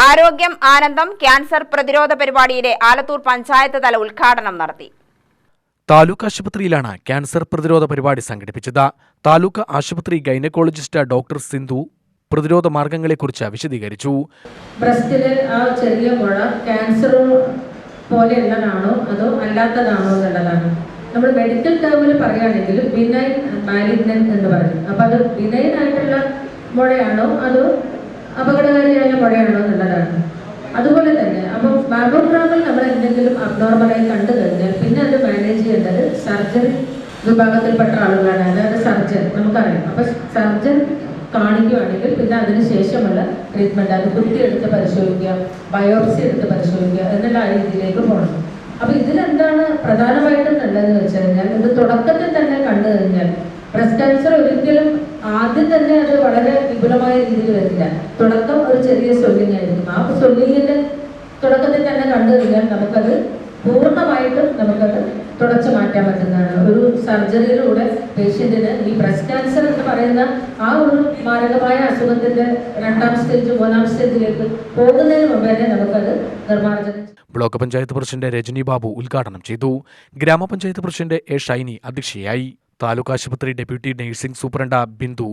ആരോഗ്യം ആനന്ദം ക്യാൻസർ പ്രതിരോധ പരിപാടിയുടെ ആലത്തൂർ പഞ്ചായത്ത് തല ഉദ്ഘാടനം നടത്തി. താലൂക്ക് ആശുപത്രിയിലാണ് ക്യാൻസർ പ്രതിരോധ പരിപാടി സംഘടിപ്പിച്ചത്. താലൂക്ക് ആശുപത്രി ഗൈനക്കോളജിസ്റ്റ് ഡോക്ടർ സിന്ധു പ്രതിരോധ മാർഗങ്ങളെക്കുറിച്ച് വിശദീകരിച്ചു. ബ്രസ്റ്റിലെ ആ ചെറിയ മുഴ ക്യാൻസർ പോലെയുള്ളതാണോ അതോ അല്ലാത്തതാണോ എന്നുള്ളതാണ്. നമ്മൾ മെഡിക്കൽ ടേമിൽ പറയുകയാണെങ്കിൽ ബിനൈൻ മാലിഗ്നന്റ് എന്ന് പറയും. അപ്പം അത് ബിനൈൻ ആയിട്ടുള്ള മുഴയാണോ അതോ അപകടകാരിയായ മുഴയാണോ എന്നുള്ളതാണ്. അതുപോലെ തന്നെ അപ്പം മാമോഗ്രാമിൽ നമ്മൾ എന്തെങ്കിലും അബ്നോർമലായി കണ്ടു കഴിഞ്ഞാൽ പിന്നെ അത് മാനേജ് ചെയ്യേണ്ടത് സർജറി വിഭാഗത്തിൽപ്പെട്ട ആളുകളാണ്. അതായത് സർജൻ നമുക്കറിയാം. അപ്പം സർജൻ കാണിക്കുകയാണെങ്കിൽ പിന്നെ അതിന് ശേഷമുള്ള ട്രീറ്റ്മെൻറ്റ് അത് കുത്തിയെടുത്ത് പരിശോധിക്കുക, ബയോപ്സി എടുത്ത് പരിശോധിക്കുക എന്നുള്ള ആ രീതിയിലേക്ക് പോകണം. അപ്പോൾ ഇതിലെന്താണ് പ്രധാനമായിട്ടും നല്ലതെന്ന് വെച്ച് കഴിഞ്ഞാൽ ഇത് തുടക്കത്തിൽ തന്നെ കണ്ടു കഴിഞ്ഞാൽ ബ്രസ്റ്റ് ക്യാൻസർ ഒരിക്കലും ആദ്യം തന്നെ അത് വളരെ വിപുലമായ രീതിയിൽ വരില്ല. തുടക്കം ഒരു ചെറിയ സ്വെല്ലിംഗ് ആയിരിക്കും. ആ സ്വെല്ലിങ്ങിൻ്റെ തുടക്കത്തിൽ തന്നെ കണ്ടു കഴിഞ്ഞാൽ നമുക്കത് പൂർണ്ണമായിട്ടും നമുക്കത് തുടച്ചു മാറ്റാൻ പറ്റുന്നതാണ്. ഒരു സർജറിയിലൂടെ പേഷ്യൻറ്റിന് ഈ ബ്രസ്റ്റ് ക്യാൻസർ എന്ന് പറയുന്ന ആ ഒരു മാരകമായ അസുഖത്തിൻ്റെ 2ാം സ്റ്റേജ് 3ാം സ്റ്റേജിലേക്ക് പോകുന്നതിന് മുമ്പേ തന്നെ നമുക്കത് നിർമ്മാർജ്ജനം. ബ്ലോക്ക് പഞ്ചായത്ത് പ്രസിഡന്റ് രജനി ബാബു ഉദ്ഘാടനം ചെയ്തു. ഗ്രാമപഞ്ചായത്ത് പ്രസിഡന്റ് എ ഷൈനി അധ്യക്ഷയായി. താലൂക്ക് ആശുപത്രി deputy nursing superintendent Bindu,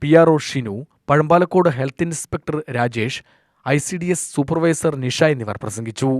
PRO Shinu, Pazhampalakode health inspector Rajesh, ICDS supervisor Nisha എന്നിവർ പ്രസംഗിച്ചു.